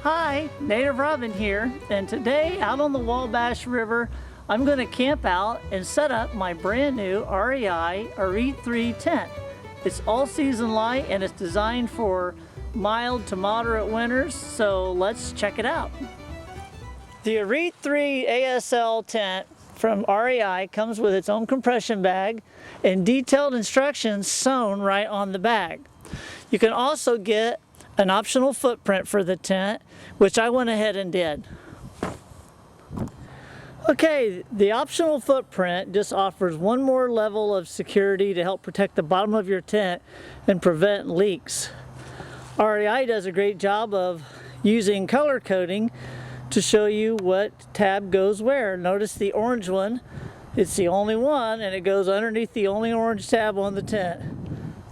Hi, Native Robin here, and today out on the Wabash River I'm going to camp out and set up my brand new REI Arete 3 tent. It's all season light and it's designed for mild to moderate winters, so let's check it out. The Arete 3 ASL tent from REI comes with its own compression bag and detailed instructions sewn right on the bag. You can also get an optional footprint for the tent, which I went ahead and did. Okay, the optional footprint just offers one more level of security to help protect the bottom of your tent and prevent leaks. REI does a great job of using color coding to show you what tab goes where. Notice the orange one, it's the only one, and it goes underneath the only orange tab on the tent.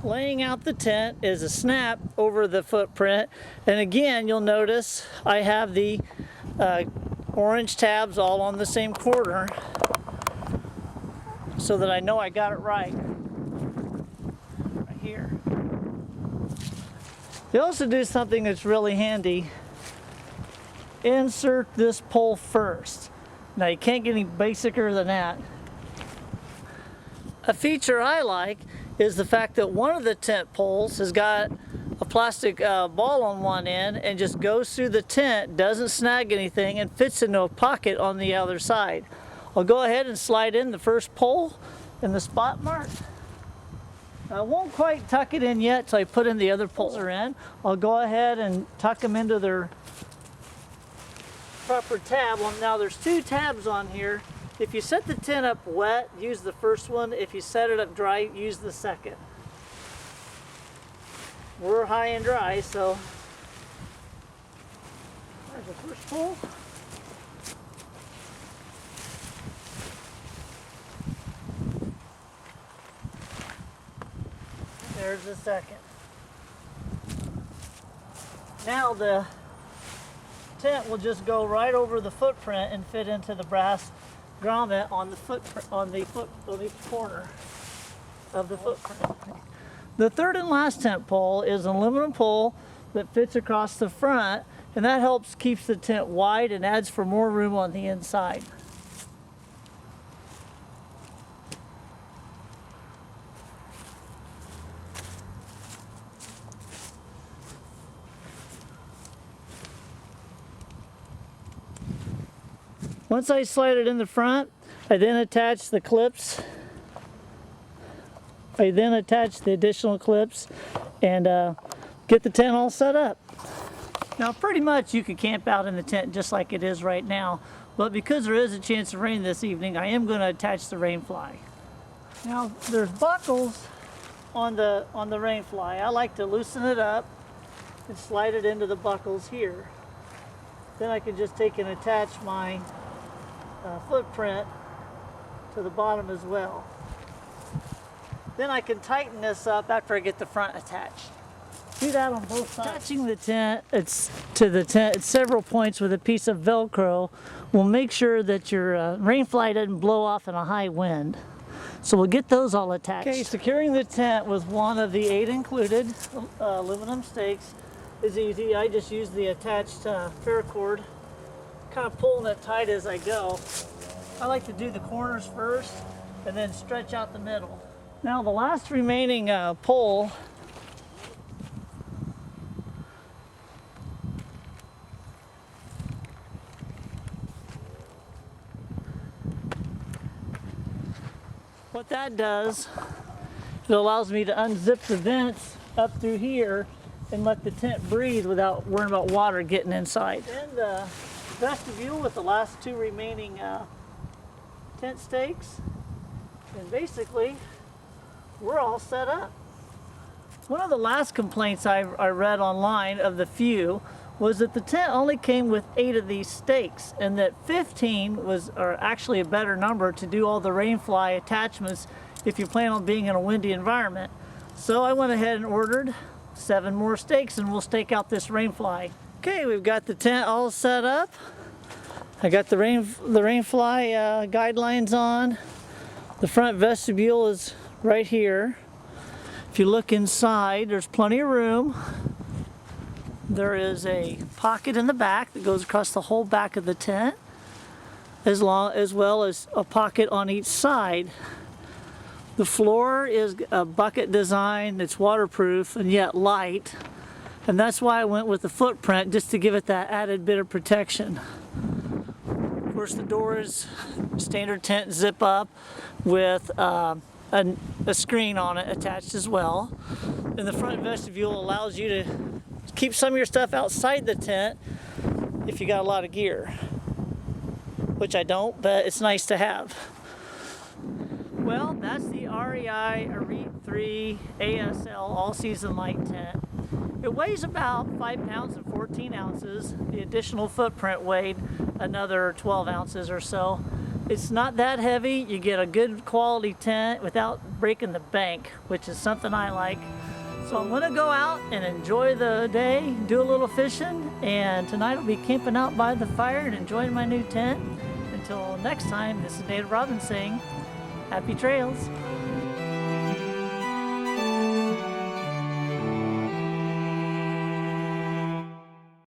Laying out the tent is a snap over the footprint, and again you'll notice I have the orange tabs all on the same corner so that I know I got it right here. They also do something that's really handy. Insert this pole first. Now you can't get any basicer than that. A feature I like is the fact that one of the tent poles has got a plastic ball on one end and just goes through the tent, doesn't snag anything, and fits into a pocket on the other side. I'll go ahead and slide in the first pole in the spot marked. I won't quite tuck it in yet till I put in the other poles are in. I'll go ahead and tuck them into their proper tab. Well, now there's two tabs on here. If you set the tent up wet, use the first one. If you set it up dry, use the second. We're high and dry, so there's the first pole. There's the second. Now the tent will just go right over the footprint and fit into the brass grommet on the corner of the footprint. The third and last tent pole is an aluminum pole that fits across the front, and that helps keeps the tent wide and adds for more room on the inside. Once I slide it in the front, I then attach the clips. I then attach the additional clips and get the tent all set up. Now pretty much you can camp out in the tent just like it is right now, but because there is a chance of rain this evening, I am going to attach the rainfly. Now there's buckles on the rainfly. I like to loosen it up and slide it into the buckles here. Then I can just take and attach my footprint to the bottom as well. Then I can tighten this up after I get the front attached. Do that on both sides. Attaching the tent to the tent at several points with a piece of Velcro will make sure that your rainfly doesn't blow off in a high wind. So we'll get those all attached. Okay, securing the tent with one of the 8 included aluminum stakes is easy. I just use the attached paracord, kind of pulling it tight as I go. I like to do the corners first and then stretch out the middle. Now the last remaining pole what that does, it allows me to unzip the vents up through here and let the tent breathe without worrying about water getting inside. And the vestibule with the last 2 remaining tent stakes, and basically we're all set up. One of the last complaints I read online of the few was that the tent only came with 8 of these stakes, and that 15 was actually a better number to do all the rainfly attachments if you plan on being in a windy environment. So I went ahead and ordered 7 more stakes and we'll stake out this rainfly. Okay, we've got the tent all set up. I got the rainfly guidelines on. The front vestibule is right here. If you look inside, there's plenty of room. There is a pocket in the back that goes across the whole back of the tent, as well as a pocket on each side. The floor is a bucket design that's waterproof and yet light, and that's why I went with the footprint, just to give it that added bit of protection. Of course, the door is standard tent zip up with a screen on it attached as well. And the front vestibule allows you to keep some of your stuff outside the tent if you got a lot of gear, which I don't, but it's nice to have. Well, that's the REI Arete 3 ASL all-season light tent. It weighs about 5 pounds and 14 ounces. The additional footprint weighed another 12 ounces or so. It's not that heavy. You get a good quality tent without breaking the bank, which is something I like. So I'm gonna go out and enjoy the day, do a little fishing, and tonight I'll be camping out by the fire and enjoying my new tent. Until next time, this is Native Robin saying, happy trails.